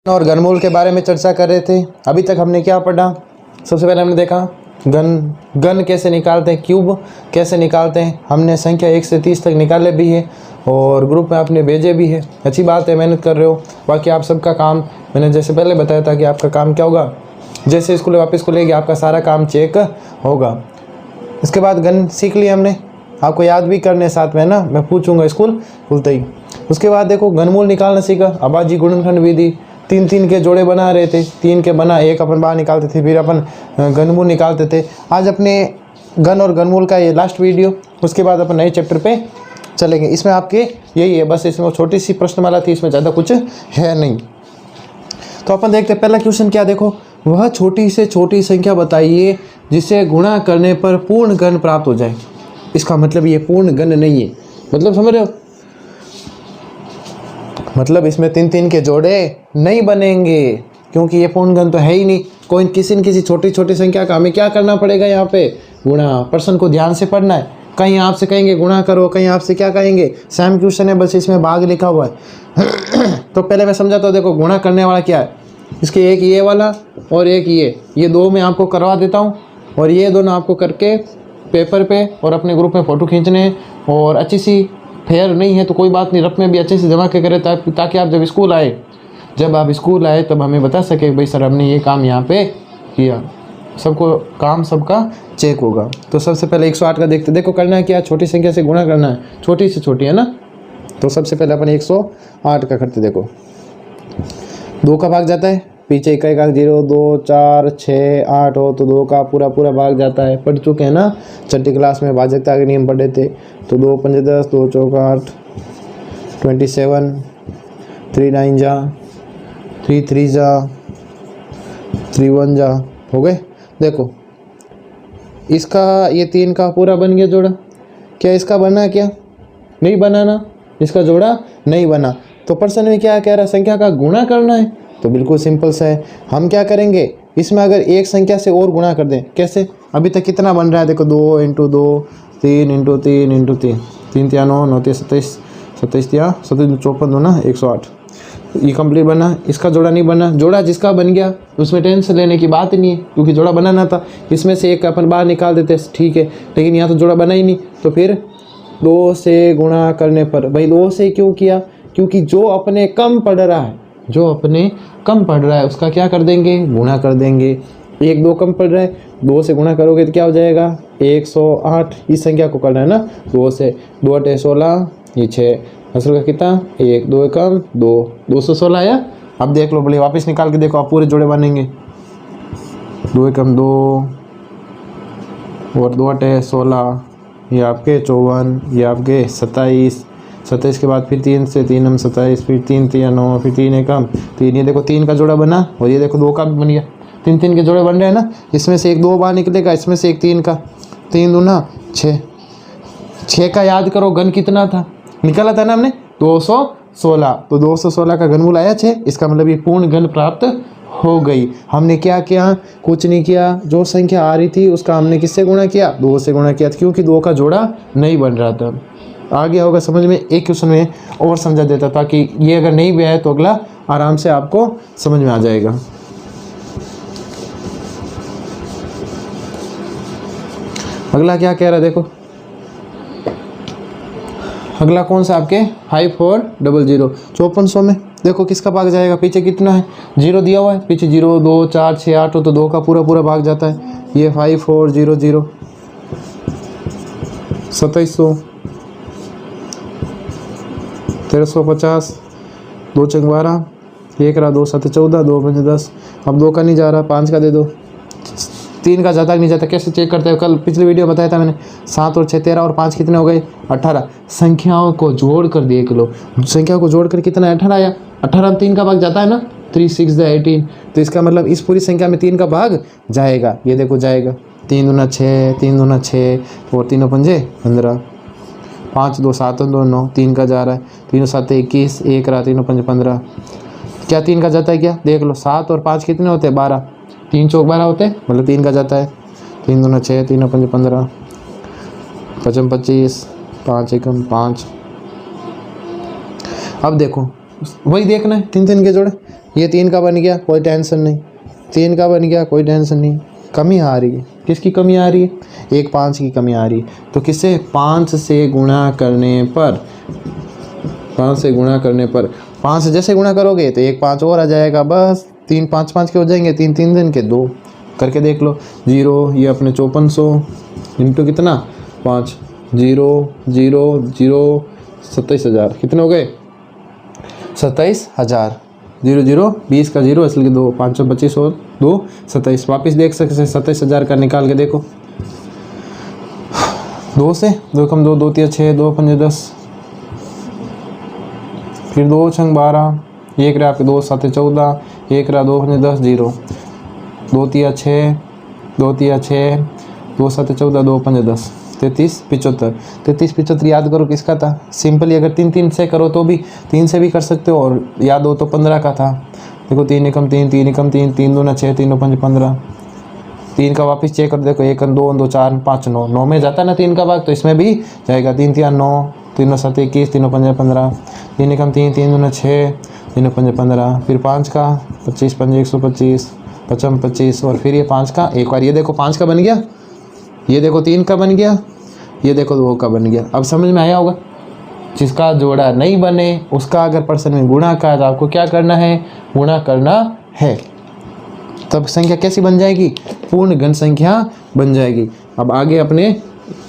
और घनमूल के बारे में चर्चा कर रहे थे। अभी तक हमने क्या पढ़ा? सबसे पहले हमने देखा घन कैसे निकालते हैं, क्यूब कैसे निकालते हैं। हमने संख्या 1 से 30 तक निकाले भी है और ग्रुप में आपने भेजे भी है। अच्छी बात है, मेहनत कर रहे हो। बाकी आप सबका काम मैंने जैसे पहले बताया था कि आपका काम क्या होगा, जैसे स्कूल वापस खुलेगी आपका सारा काम चेक होगा। इसके बाद घन सीख लिया हमने, आपको याद भी करने साथ में ना, मैं पूछूंगा स्कूल खुलते ही। उसके बाद देखो घनमूल निकालना सीखा, अबाजी गुणनखंड विधि, 3-3 के जोड़े बना रहे थे, 3 के बना, एक अपन बाहर निकालते थे, फिर अपन घनमूल निकालते थे। आज अपने घन और घनमूल का ये लास्ट वीडियो, उसके बाद अपन नए चैप्टर पे चलेंगे। इसमें आपके यही है, बस इसमें छोटी सी प्रश्नमाला थी, इसमें ज़्यादा कुछ है नहीं। तो अपन देखते हैं पहला क्वेश्चन क्या, देखो वह छोटी से छोटी संख्या बताइए जिसे गुणा करने पर पूर्ण घन प्राप्त हो जाए। इसका मतलब ये पूर्ण घन नहीं है, मतलब समझ रहे हो, मतलब इसमें 3-3 के जोड़े नहीं बनेंगे क्योंकि ये पूर्ण घन तो है ही नहीं। कोई किसी न किसी छोटी छोटी संख्या का हमें क्या करना पड़ेगा, यहाँ पे गुणा। प्रश्न को ध्यान से पढ़ना है, कहीं आपसे कहेंगे गुणा करो, कहीं आपसे क्या कहेंगे, सेम क्वेश्चन है, बस इसमें भाग लिखा हुआ है। तो पहले मैं समझाता हूँ, देखो गुणा करने वाला क्या है, इसके एक ये वाला और एक ये दो मैं आपको करवा देता हूँ, और ये दोनों आपको करके पेपर पे और अपने ग्रुप में फ़ोटो खींचने हैं। और अच्छी सी फेयर नहीं है तो कोई बात नहीं, रफ में भी अच्छे से जमा के करें ताकि आप जब आप स्कूल आए तब हमें बता सके भाई सर हमने ये काम यहाँ पे किया। सबको काम सबका चेक होगा। तो सबसे पहले 108 का देखते, देखो करना है क्या, छोटी संख्या से गुणा करना है, छोटी से छोटी है ना। तो सबसे पहले अपन 108 का करते, देखो 2 का भाग जाता है, पीछे इकाई का 0 2 4 6 8 हो तो 2 का पूरा भाग जाता है, पढ़ चुके हैं ना, छठी क्लास में भाजकता के नियम पढ़े थे। तो 2 5 10, 2 4 8, 27, 3 9 जा, 3 3 जा, 3 1 जा, हो गए। देखो इसका ये 3 का पूरा बन गया जोड़ा, क्या इसका बना, क्या नहीं बना ना, इसका जोड़ा नहीं बना। तो प्रश्न में क्या कह रहा है, संख्या का गुणा करना है। तो बिल्कुल सिंपल सा है, हम क्या करेंगे, इसमें अगर एक संख्या से और गुणा कर दें, कैसे, अभी तक कितना बन रहा है, देखो 2 × 2, 3 × 3 × 3, 3 3 9 9 27, 27 54 2 ना 108, ये कंप्लीट बना। इसका जोड़ा नहीं बना, जोड़ा जिसका बन गया उसमें टेंशन लेने की बात ही नहीं है क्योंकि जोड़ा बनाना था। इसमें से एक अपन बाहर निकाल देते ठीक है, लेकिन यहाँ तो जोड़ा बना ही नहीं। तो फिर 2 से गुणा करने पर, भाई 2 से क्यों किया, क्योंकि जो अपने कम पढ़ रहा है उसका क्या कर देंगे, गुणा कर देंगे। 1 2 कम पढ़ रहा है, 2 से गुणा करोगे तो क्या हो जाएगा 108। इस संख्या को करना है ना, 2 से 2 8 16, ये 6, असल का कितना 1 2 कम 2, 216 आया। अब देख लो, बोले वापस निकाल के देखो, आप पूरे जोड़े बनेंगे, 2 कम 2 और 2 8 16, ये आपके 54, ये आपके 27, 27 के बाद फिर 3 से 3 हम 27, फिर 3 3 9, फिर 3 1 3, ये देखो 3 का जोड़ा बना और ये देखो 2 का भी बन गया। 3 के जोड़े बन रहे हैं ना, इसमें से एक 2 बाहर निकलेगा, इसमें से एक 3 का, 3 दूना 6, 6 का याद करो घन कितना था, निकाला था ना हमने 216। तो 216 का घनमूल आया 6, इसका मतलब ये पूर्ण घन प्राप्त हो गई। हमने क्या किया, कुछ नहीं किया, जो संख्या आ रही थी उसका हमने किससे गुणा किया, 2 से गुणा किया, क्योंकि 2 का जोड़ा नहीं बन रहा था। आ गया होगा समझ में। एक क्वेश्चन में और समझा देता ताकि ये अगर नहीं भी आया तो अगला आराम से आपको समझ में आ जाएगा। अगला क्या कह रहा है, देखो अगला कौन सा आपके 5400 5400 में देखो किसका भाग जाएगा, पीछे कितना है 0 दिया हुआ है, पीछे 0 2 4 6 8 हो तो 2 का पूरा भाग जाता है। ये 5400 2700 1350, 2 × 12, 1 रहा 2 7 14, 2 5 10, अब 2 का नहीं जा रहा, 5 का दे दो, 3 का जाता नहीं जाता, कैसे चेक करते हैं, कल पिछले वीडियो बताया था मैंने, 7 और 6 13 और 5 कितने हो गए 18। संख्याओं को जोड़ कर देख लो, संख्या को जोड़ कर कितना 18 आया, 18 में 3 का भाग जाता है ना, 3 6 18, तो इसका मतलब इस पूरी संख्या में 3 का भाग जाएगा। ये देखो जाएगा, 3 दूना 6, 3 दूना 6 और 3 पंजे 15, 5 2 7 2 9, 3 का जा रहा है, 3 7 21, 1 रहा, 3 5 15, क्या 3 का जाता है, क्या देख लो, 7 और 5 कितने होते हैं 12, 3 चौक 12 होते हैं, मतलब 3 का जाता है, 3 दूना 6, 3 5 15, 5 25, 5 1 5। अब देखो वही देखना है, 3 3 के जोड़े। ये 3 का बन गया, कोई टेंशन नहीं। 3 का बन गया, कोई टेंशन नहीं। कमी आ रही है, किसकी कमी आ रही है? 1 5 की कमी आ रही है। तो किससे? 5 से गुणा करने पर, 5 से गुणा करने पर, 5 से जैसे गुणा करोगे तो 1 5 और आ जाएगा। बस 3 5 5 के हो जाएंगे, 3 3 दिन के 2 करके देख लो। 0 ये अपने 5400 इंटू कितना 5, 0 0 0 27,000 कितने हो गए? 27,000। 0 0 20 का 0 इसलिए 2 5 25 और 2 27। वापिस देख सकते 27,000 का निकाल के देखो। 2 से 2 कम 2 2 3 6 2 5 10, फिर 2 छंग 12, 1 रहा आपके 2 7 14, 1 रहा 2 5 10 0, 2 3 6 2 3 6 2 7 14 2 5 10 33 75। 33 75 याद करो किसका था? सिंपली अगर 3 3 से करो तो भी 3 से भी कर सकते हो, और याद हो तो 15 का था। देखो 3 एकम 3 3 एकम 3 3 2 6 3 2 5 15। 3 का वापस चेक कर देखो, 1 2 2 4 5 9 9 में जाता है ना 3 का भाग, तो इसमें भी जाएगा। 3 3 9 3 7 21 3 5 15। 3 एकम 3 3 2 6 3 5 15। फिर 5 का 25 5 125 55 25, और फिर ये 5 का एक बार। ये देखो 5 का बन गया, ये देखो 3 का बन गया, ये देखो 2 का बन गया। अब समझ में आया होगा? जिसका जोड़ा नहीं बने उसका अगर पर्सन में गुणा का है तो आपको क्या करना है? गुणा करना है। तब संख्या कैसी बन जाएगी? पूर्ण घन संख्या बन जाएगी। अब आगे अपने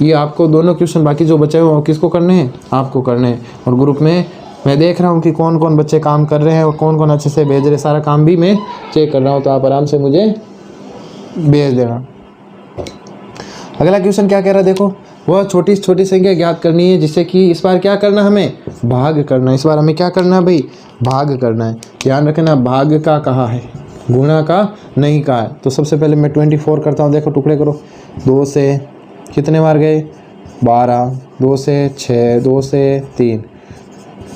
ये आपको दोनों क्वेश्चन बाकी जो बचे हुए किसको करने हैं? आपको करने हैं। और ग्रुप में मैं देख रहा हूँ कि कौन कौन बच्चे काम कर रहे हैं और कौन कौन अच्छे से भेज रहे हैं। सारा काम भी मैं चेक कर रहा हूँ, तो आप आराम से मुझे भेज देना। अगला क्वेश्चन क्या कह रहा है देखो, वह छोटी छोटी संख्या ज्ञात करनी है, जिससे कि इस बार क्या करना हमें? भाग करना है। इस बार हमें क्या करना है भाई? भाग करना है। ध्यान रखना, भाग का कहा है, गुणा का नहीं कहा है। तो सबसे पहले मैं 24 करता हूँ। देखो टुकड़े करो। 2 से कितने बार गए? 12, 2 से 6, 2 से 3,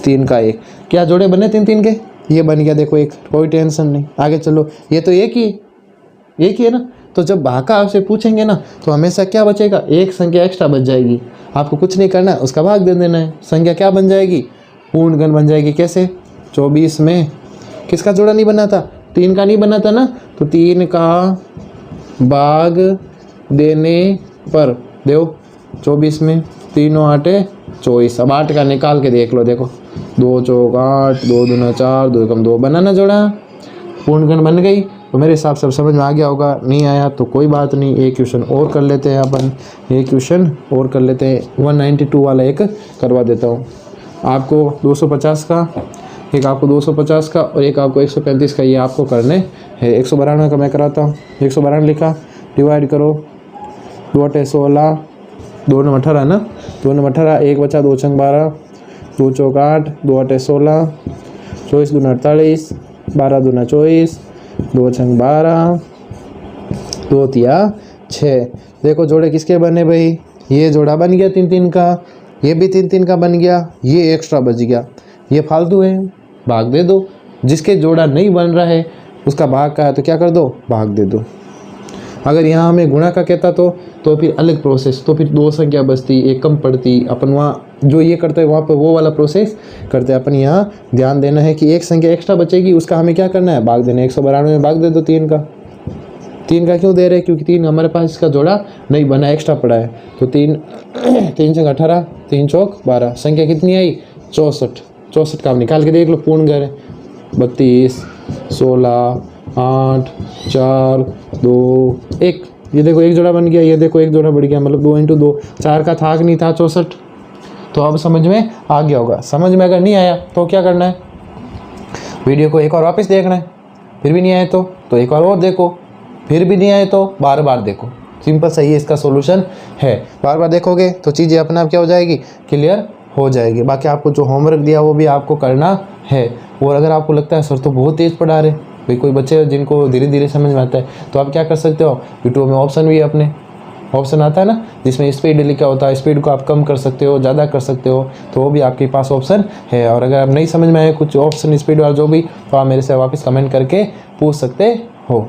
3 का 1। क्या जोड़े बने 3 3 के? ये बन गया देखो एक, कोई टेंशन नहीं। आगे चलो, ये तो एक ही है ना। तो जब भाग का आपसे पूछेंगे ना तो हमेशा क्या बचेगा? एक संख्या एक्स्ट्रा बच जाएगी। आपको कुछ नहीं करना है, उसका भाग दे देना है। संख्या क्या बन जाएगी? पूर्ण घन बन जाएगी। कैसे? 24 में किसका जोड़ा नहीं बना था? 3 का नहीं बना था ना, तो 3 का भाग देने पर देखो 24 में 3 8 24। अब 8 का निकाल के देख लो। देखो 2 चौक 8, 2 दूना 4, 2 कम 2 बना ना जोड़ा, पूर्ण घन बन गई। तो मेरे हिसाब से समझ में आ गया होगा। नहीं आया तो कोई बात नहीं, एक क्वेश्चन और कर लेते हैं अपन, एक क्वेश्चन और कर लेते हैं। 192 वाला एक करवा देता हूँ आपको, 250 का, एक आपको 250 का और एक आपको 135 का। ये आपको करने है। 192 का मैं कराता हूँ। 192 लिखा, डिवाइड करो, 2 8 16, 2 9 18 ना, 2 9 18, 1 बचा, 2 छंग 12, 2 चौक 8, 2 8 16, 24 दूना 48, 12 दूना 24, 2 छंग 12, 2 तिया 6। देखो जोड़े किसके बने भाई? ये जोड़ा बन गया 3 3 का, ये भी 3 3 का बन गया, ये एक्स्ट्रा बच गया, ये फालतू है, भाग दे दो। जिसके जोड़ा नहीं बन रहा है उसका भाग का है तो क्या कर दो? भाग दे दो। अगर यहाँ हमें गुणा का कहता तो फिर अलग प्रोसेस, तो फिर 2 संख्या बचती, एक कम पड़ती। अपन वहाँ जो ये करते हैं वहाँ पर वो वाला प्रोसेस करते हैं। अपन यहाँ ध्यान देना है कि एक संख्या एक्स्ट्रा बचेगी, उसका हमें क्या करना है? भाग देना है। 192 में भाग दे दो 3 का। 3 का क्यों दे रहे हैं? क्योंकि 3 हमारे पास इसका जोड़ा नहीं बना, एक्स्ट्रा पड़ा है। तो 3 3 छंग 18, 3 चौक 12, संख्या कितनी आई? 64। 64 का आप निकाल के देख लो, पूर्ण घर है। 32 16 8 4 2 1। ये देखो एक जोड़ा बन गया, ये देखो एक जोड़ा बढ़ गया, मतलब 2 × 2 4 का था कि नहीं था? 64। तो अब समझ में आ गया होगा। समझ में अगर नहीं आया तो क्या करना है? वीडियो को एक और वापस देखना है। फिर भी नहीं आए तो एक और देखो। फिर भी नहीं आए तो बार बार देखो। सिंपल सही है, इसका सोल्यूशन है। बार बार देखोगे तो चीज़ें अपने आप क्या हो जाएगी? क्लियर हो जाएगी। बाकी आपको जो होमवर्क दिया वो भी आपको करना है। और अगर आपको लगता है सर तो बहुत तेज़ पढ़ा रहे भाई, कोई बच्चे जिनको धीरे धीरे समझ में आता है, तो आप क्या कर सकते हो? यूट्यूब में ऑप्शन भी है, अपने ऑप्शन आता है ना जिसमें स्पीड लिखा होता है, स्पीड को आप कम कर सकते हो, ज़्यादा कर सकते हो, तो वो भी आपके पास ऑप्शन है। और अगर आप नहीं समझ में आए कुछ ऑप्शन स्पीड वाला जो भी, तो आप मेरे से वापस कमेंट करके पूछ सकते हो।